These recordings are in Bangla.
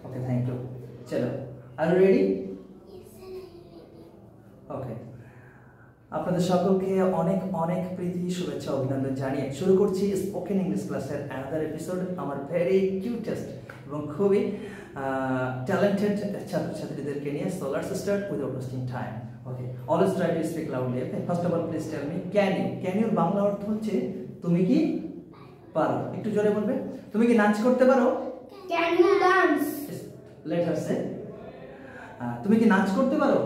Okay, thank you. Chalo, are you ready? Okay. আপনাদের সকলকে অনেক অনেক প্রীতি শুভেচ্ছা অভিনন্দন জানিয়ে শুরু করছি স্পোকেন ইংলিশ ক্লাসের অ্যানাদার এপিসোড। আমার ভেরি কিউটেস্ট এবং খুবই ট্যালেন্টেড ছাত্রছাত্রীদেরকে নিয়ে। So let's start without wasting time. Okay, always try to speak loudly. Okay, first of all please tell me can you Bangla অর্থ হচ্ছে তুমি কি পারো। একটু জোরে বলবে। তুমি কি নাচ করতে পারো? Can you dance? Let her say. তুমি কি নাচ করতে পারো?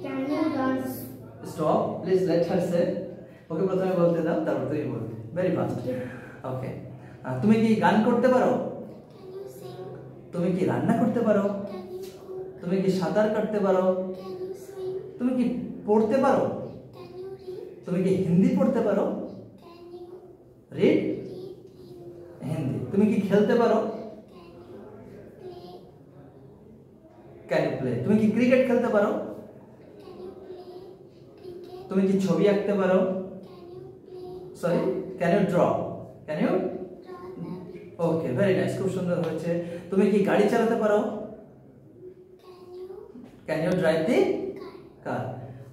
Can you dance? Stop, please let her say. Okay প্রথমে বলতে দাও, তারপর তুমি বলবে। Very fast. ওকে, তুমি কি গান করতে পারো? তুমি কি রান্না করতে পারো? তুমি কি সাঁতার কাটতে পারো? তুমি কি পড়তে পারো? তুমি কি হিন্দি পড়তে পারো? রিড হিন্দি। তুমি কি খেলতে পারো? Can you play? তুমি কি ক্রিকেট খেলতে পারো? তুমি কি ছবি আঁকতে পারো? Sorry, can you draw? Can you? Okay, very nice, খুব সুন্দর হয়েছে। তুমি কি গাড়ি চালাতে পারো? Can you drive the car?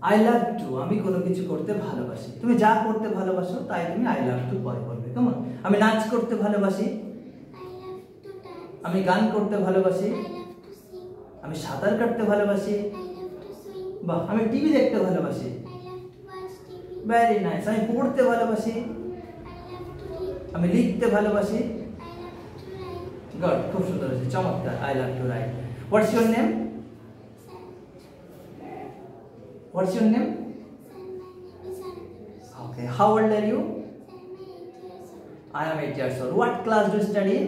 I love to, আমি কোনো কিছু করতে ভালোবাসি। তুমি যা করতে ভালোবাসো তাই তুমি আই লাভ টু পরে বলবে। কেমন? আমি নাচ করতে ভালোবাসি। আমি গান করতে ভালোবাসি। আমি সাঁতার কাটতে ভালোবাসি। বাহ, আমি টিভি দেখতে ভালোবাসি। ভেরি নাইস, আমি পড়তে ভালোবাসি। আমি লিখতে ভালোবাসি। গুড, খুব সুন্দর হয়েছে, চমৎকার। I love to write. What's your name? What's your name? Okay, how old are you? I am 8 years old. What class do you study?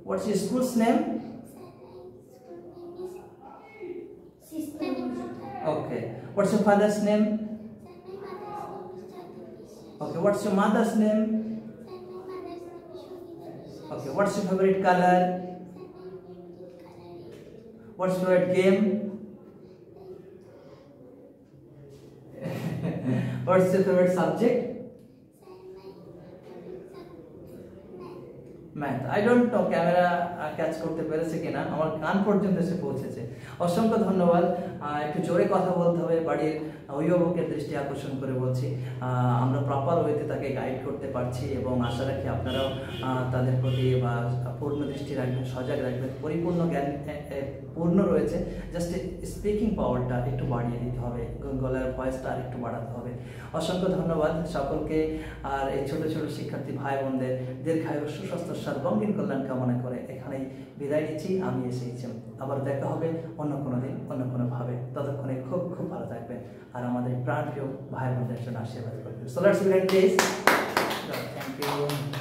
What's your school's name? Okay. What's your father's name? Okay. What's your mother's name? Okay. What's your favorite color? What's your favorite game? What's your favorite subject? Math. I don't know camera catch করতে পেরেছে কিনা, আমার কান পর্যন্ত এসে পৌঁছেছে। অসংখ্য ধন্যবাদ। একটু জোরে কথা বলতে হবে, বাড়ির অভিভাবকের দৃষ্টি আকর্ষণ করে বলছি। আমরা প্রপার ওয়েতে তাকে গাইড করতে পারছি এবং আশা রাখি আপনারাও তাদের প্রতি বা পূর্ণ দৃষ্টি রাখবেন, সজাগ রাখবেন। পরিপূর্ণ জ্ঞান পূর্ণ রয়েছে, জাস্ট স্পিকিং পাওয়ারটা একটু বাড়িয়ে দিতে হবে, গলার ভয়েসটা আর একটু বাড়াতে হবে। অসংখ্য ধন্যবাদ সকলকে। আর এই ছোট ছোট শিক্ষার্থী ভাই বোনদের দীর্ঘায়ু, সুস্বাস্থ্য, সর্বাঙ্গীন কল্যাণ কামনা করে এখানেই বিদায় নিচ্ছি। আমি এসেছি, আবার দেখা হবে অন্য কোনো দিন, অন্য কোনোভাবে। ততক্ষণে খুব খুব ভালো থাকবেন আর আমাদের প্রাণপ্রিয় ভাই বোনদের জন্য আশীর্বাদ করবেন। So let's begin please. Thank you.